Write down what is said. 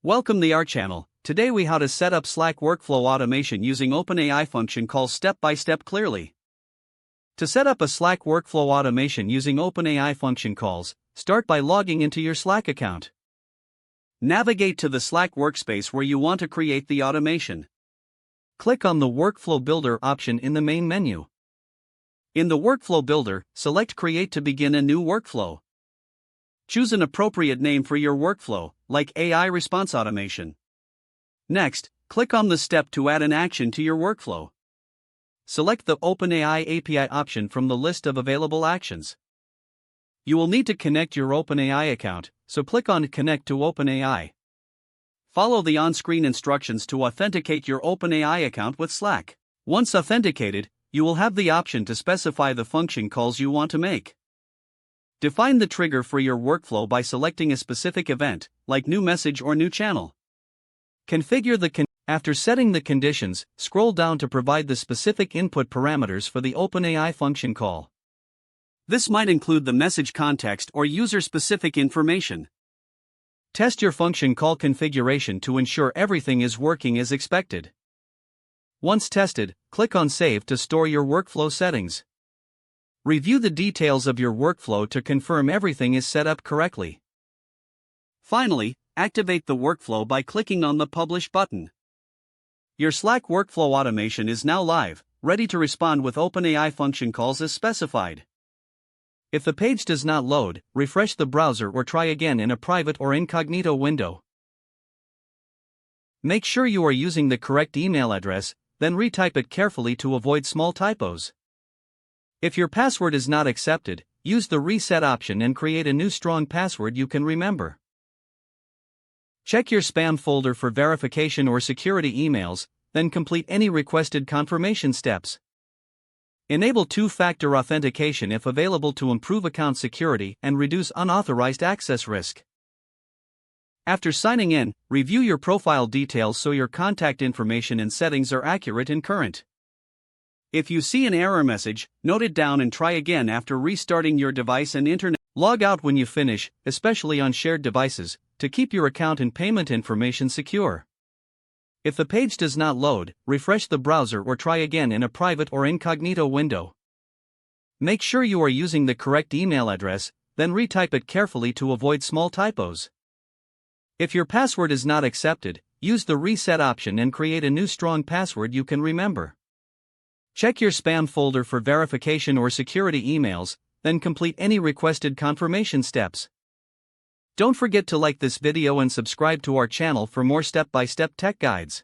Welcome to our channel. Today we how to set up Slack workflow automation using OpenAI function calls step by step clearly. To set up a Slack workflow automation using OpenAI function calls, start by logging into your Slack account. Navigate to the Slack workspace where you want to create the automation. Click on the Workflow Builder option in the main menu. In the Workflow Builder, select Create to begin a new workflow. Choose an appropriate name for your workflow, like AI Response Automation. Next, click on the step to add an action to your workflow. Select the OpenAI API option from the list of available actions. You will need to connect your OpenAI account, so click on Connect to OpenAI. Follow the on-screen instructions to authenticate your OpenAI account with Slack. Once authenticated, you will have the option to specify the function calls you want to make. Define the trigger for your workflow by selecting a specific event, like new message or new channel. Configure the After setting the conditions, scroll down to provide the specific input parameters for the OpenAI function call. This might include the message context or user-specific information. Test your function call configuration to ensure everything is working as expected. Once tested, click on Save to store your workflow settings. Review the details of your workflow to confirm everything is set up correctly. Finally, activate the workflow by clicking on the Publish button. Your Slack workflow automation is now live, ready to respond with OpenAI function calls as specified. If the page does not load, refresh the browser or try again in a private or incognito window. Make sure you are using the correct email address, then retype it carefully to avoid small typos. If your password is not accepted, use the reset option and create a new strong password you can remember. Check your spam folder for verification or security emails, then complete any requested confirmation steps. Enable two-factor authentication if available to improve account security and reduce unauthorized access risk. After signing in, review your profile details so your contact information and settings are accurate and current. If you see an error message, note it down and try again after restarting your device and internet. Log out when you finish, especially on shared devices, to keep your account and payment information secure. If the page does not load, refresh the browser or try again in a private or incognito window. Make sure you are using the correct email address, then retype it carefully to avoid small typos. If your password is not accepted, use the reset option and create a new strong password you can remember. Check your spam folder for verification or security emails, then complete any requested confirmation steps. Don't forget to like this video and subscribe to our channel for more step-by-step tech guides.